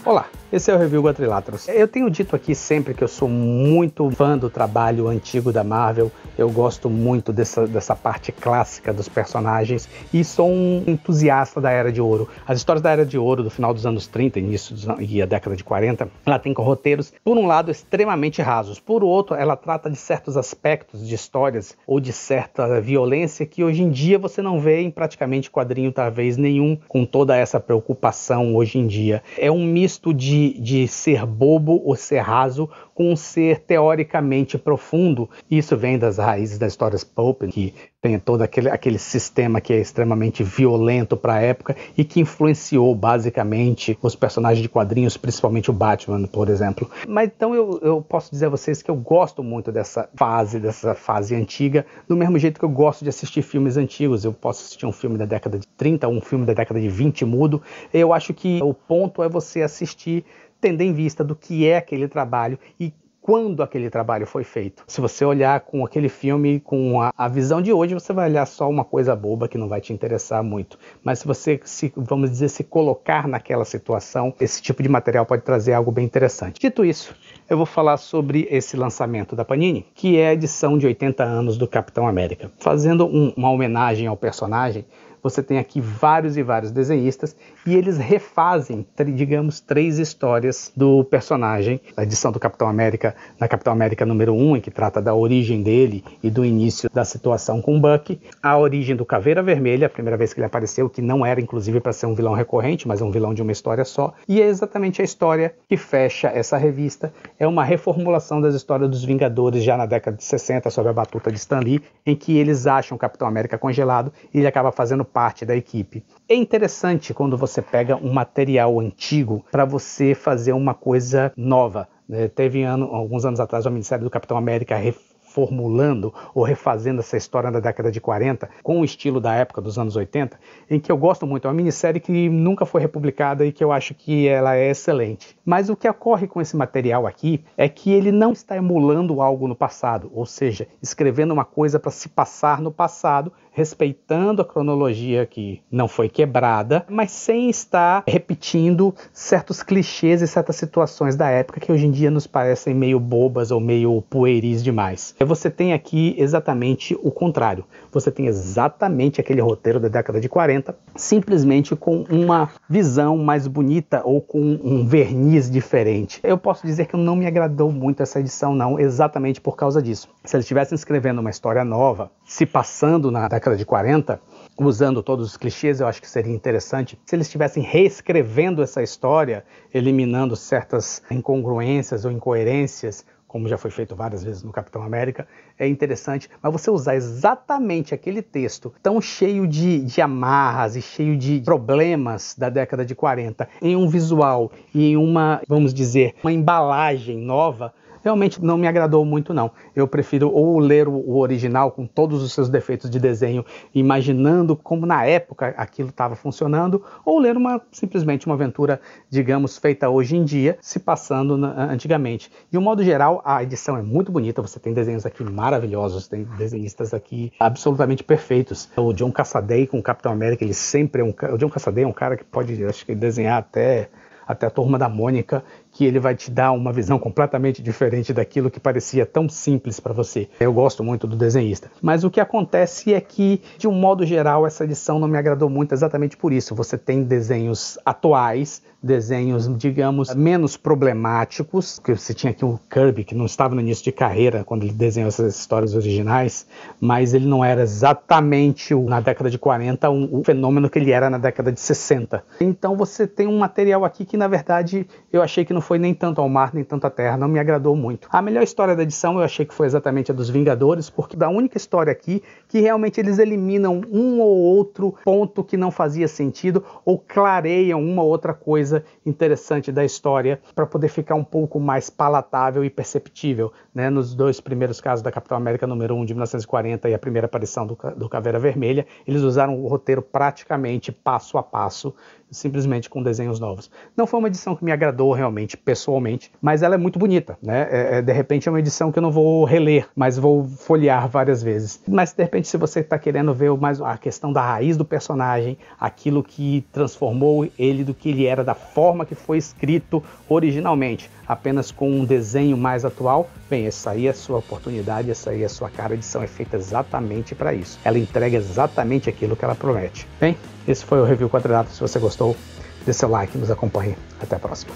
Olá, esse é o Review Quadriláteros. Eu tenho dito aqui sempre que eu sou muito fã do trabalho antigo da Marvel, eu gosto muito dessa parte clássica dos personagens e sou um entusiasta da Era de Ouro. As histórias da Era de Ouro do final dos anos 30, início e a década de 40, ela tem roteiros, por um lado, extremamente rasos, por outro, ela trata de certos aspectos de histórias ou de certa violência que hoje em dia você não vê em praticamente quadrinho, talvez nenhum, com toda essa preocupação hoje em dia. É um misto de ser bobo ou ser raso com um ser teoricamente profundo. Isso vem das raízes das histórias pulp, que tem todo aquele sistema que é extremamente violento para a época e que influenciou basicamente os personagens de quadrinhos, principalmente o Batman, por exemplo. Mas então eu posso dizer a vocês que eu gosto muito dessa fase antiga, do mesmo jeito que eu gosto de assistir filmes antigos. Eu posso assistir um filme da década de 30, um filme da década de 20 mudo. Eu acho que o ponto é você assistir tendo em vista do que é aquele trabalho e quando aquele trabalho foi feito. Se você olhar com aquele filme com a visão de hoje, você vai olhar só uma coisa boba que não vai te interessar muito. Mas se você, vamos dizer, se colocar naquela situação, esse tipo de material pode trazer algo bem interessante. Dito isso, eu vou falar sobre esse lançamento da Panini, que é a edição de 80 anos do Capitão América. Fazendo uma homenagem ao personagem, você tem aqui vários e vários desenhistas e eles refazem, digamos, 3 histórias do personagem. A edição do Capitão América, na Capitão América número 1, em que trata da origem dele e do início da situação com Bucky. A origem do Caveira Vermelha, a primeira vez que ele apareceu, que não era inclusive para ser um vilão recorrente, mas é um vilão de uma história só. E é exatamente a história que fecha essa revista. É uma reformulação das histórias dos Vingadores já na década de 60, sob a batuta de Stan Lee, em que eles acham o Capitão América congelado e ele acaba fazendo parte da equipe. É interessante quando você pega um material antigo para você fazer uma coisa nova. Teve alguns anos atrás uma minissérie do Capitão América reformulando ou refazendo essa história da década de 40 com o estilo da época dos anos 80, em que eu gosto muito. É uma minissérie que nunca foi republicada e que eu acho que ela é excelente. Mas o que ocorre com esse material aqui é que ele não está emulando algo no passado, ou seja, escrevendo uma coisa para se passar no passado, respeitando a cronologia que não foi quebrada, mas sem estar repetindo certos clichês e certas situações da época que hoje em dia nos parecem meio bobas ou meio pueris demais. Você tem aqui exatamente o contrário. Você tem exatamente aquele roteiro da década de 40, simplesmente com uma visão mais bonita ou com um verniz diferente. Eu posso dizer que não me agradou muito essa edição não, exatamente por causa disso. Se eles estivessem escrevendo uma história nova, se passando na década de 40, usando todos os clichês, eu acho que seria interessante. Se eles estivessem reescrevendo essa história, eliminando certas incongruências ou incoerências, como já foi feito várias vezes no Capitão América, é interessante. Mas você usar exatamente aquele texto tão cheio de amarras e cheio de problemas da década de 40 em um visual e em uma, vamos dizer, uma embalagem nova, realmente não me agradou muito não. Eu prefiro ou ler o original com todos os seus defeitos de desenho, imaginando como na época aquilo estava funcionando, ou ler simplesmente uma aventura, digamos, feita hoje em dia, se passando antigamente. De um modo geral, a edição é muito bonita, você tem desenhos aqui maravilhosos, tem desenhistas aqui absolutamente perfeitos. O John Cassaday com o Capitão América, ele sempre é o John Cassaday é um cara que pode, acho que, desenhar até a Turma da Mônica, que ele vai te dar uma visão completamente diferente daquilo que parecia tão simples para você. Eu gosto muito do desenhista. Mas o que acontece é que, de um modo geral, essa edição não me agradou muito exatamente por isso. Você tem desenhos atuais, desenhos, digamos, menos problemáticos, que você tinha aqui o Kirby, que não estava no início de carreira quando ele desenhou essas histórias originais, mas ele não era exatamente, na década de 40, o fenômeno que ele era na década de 60. Então você tem um material aqui que, na verdade, eu achei que não foi nem tanto ao mar, nem tanto à terra, não me agradou muito. A melhor história da edição eu achei que foi exatamente a dos Vingadores, porque da única história aqui que realmente eles eliminam um ou outro ponto que não fazia sentido, ou clareiam uma ou outra coisa interessante da história para poder ficar um pouco mais palatável e perceptível, né? Nos 2 primeiros casos da Capitão América número 1 de 1940 e a primeira aparição do Caveira Vermelha, eles usaram o roteiro praticamente passo a passo, simplesmente com desenhos novos. Não foi uma edição que me agradou realmente, pessoalmente, mas ela é muito bonita, né? De repente é uma edição que eu não vou reler, mas vou folhear várias vezes. Mas de repente repente, se você está querendo ver mais a questão da raiz do personagem, aquilo que transformou ele do que ele era, da forma que foi escrito originalmente, apenas com um desenho mais atual, bem, essa aí é a sua oportunidade, essa aí é a sua cara. A edição é feita exatamente para isso. Ela entrega exatamente aquilo que ela promete. Bem, esse foi o Review Quadrilateral. Se você gostou, dê seu like, nos acompanhe. Até a próxima.